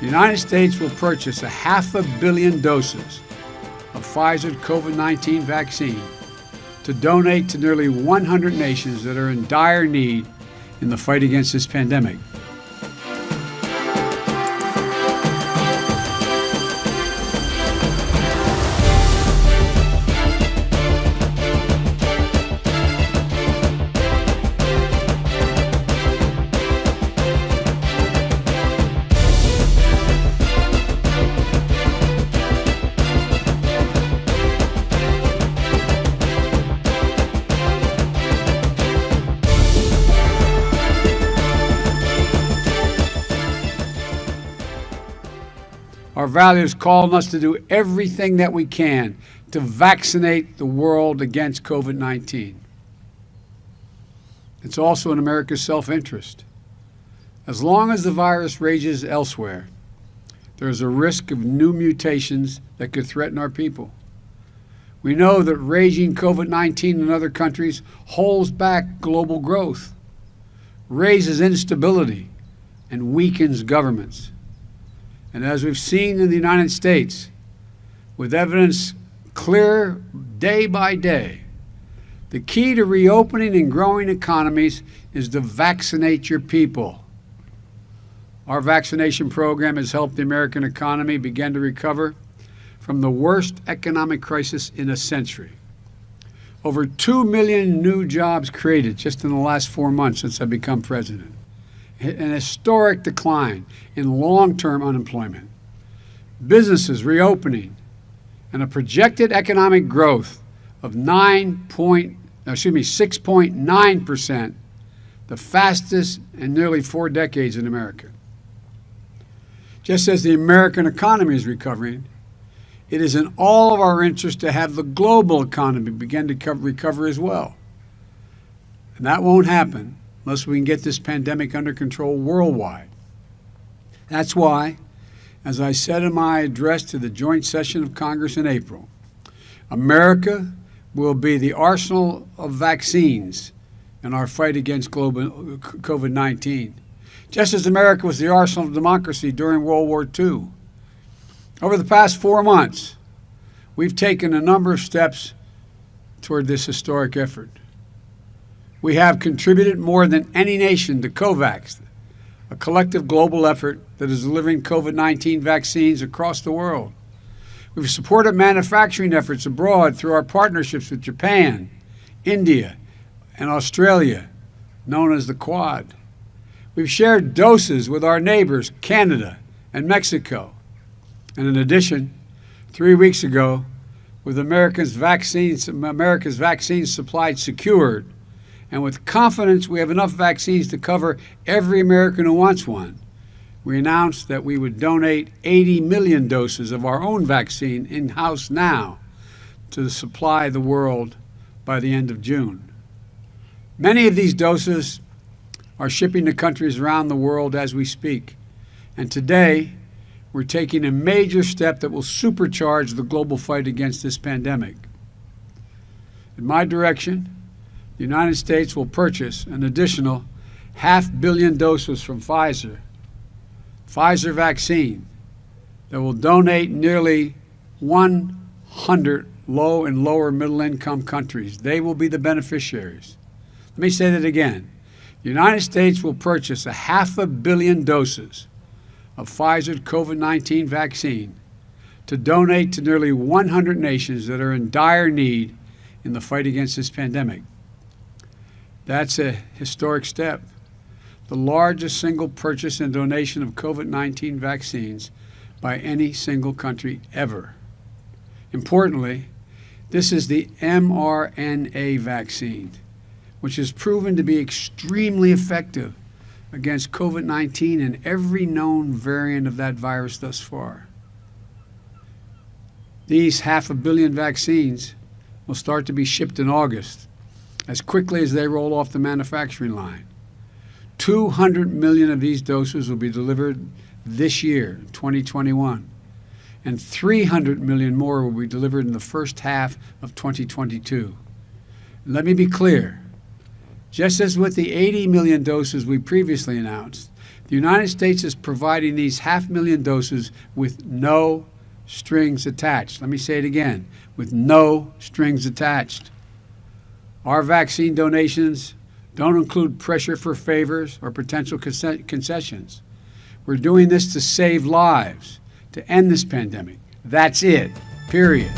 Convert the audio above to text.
The United States will purchase 500 million doses of Pfizer's COVID-19 vaccine to donate to nearly 100 nations that are in dire need in the fight against this pandemic. Our values call on us to do everything that we can to vaccinate the world against COVID-19. It's also in America's self-interest. As long as the virus rages elsewhere, there is a risk of new mutations that could threaten our people. We know that raging COVID-19 in other countries holds back global growth, raises instability, and weakens governments. And as we've seen in the United States, with evidence clear day by day, the key to reopening and growing economies is to vaccinate your people. Our vaccination program has helped the American economy begin to recover from the worst economic crisis in a century. Over 2 million new jobs created just in the last 4 months since I've become president. An historic decline in long-term unemployment, businesses reopening, and a projected economic growth of 6.9%, the fastest in nearly 4 decades in America. Just as the American economy is recovering, it is in all of our interest to have the global economy begin to recover as well. And that won't happen unless we can get this pandemic under control worldwide. That's why, as I said in my address to the joint session of Congress in April, America will be the arsenal of vaccines in our fight against COVID-19, just as America was the arsenal of democracy during World War II. Over the past 4 months, we've taken a number of steps toward this historic effort. We have contributed more than any nation to COVAX, a collective global effort that is delivering COVID-19 vaccines across the world. We've supported manufacturing efforts abroad through our partnerships with Japan, India, and Australia, known as the Quad. We've shared doses with our neighbors, Canada and Mexico. And in addition, 3 weeks ago, with America's vaccines supplied secured, and with confidence we have enough vaccines to cover every American who wants one, we announced that we would donate 80 million doses of our own vaccine in-house now to supply the world by the end of June. Many of these doses are shipping to countries around the world as we speak. And today, we're taking a major step that will supercharge the global fight against this pandemic. In my direction, the United States will purchase an additional 500 million doses from Pfizer vaccine that will donate nearly 100 low and lower middle income countries. They will be the beneficiaries. Let me say that again. The United States will purchase 500 million doses of Pfizer's COVID-19 vaccine to donate to nearly 100 nations that are in dire need in the fight against this pandemic. That's a historic step, the largest single purchase and donation of COVID-19 vaccines by any single country ever. Importantly, this is the mRNA vaccine, which has proven to be extremely effective against COVID-19 and every known variant of that virus thus far. These 500 million vaccines will start to be shipped in August, as quickly as they roll off the manufacturing line. 200 million of these doses will be delivered this year, 2021, and 300 million more will be delivered in the first half of 2022. And let me be clear, just as with the 80 million doses we previously announced, The United States is providing these 500,000 doses with no strings attached. Let me say it again, with no strings attached. Our vaccine donations don't include pressure for favors or potential concessions. We're doing this to save lives, to end this pandemic. That's it, period.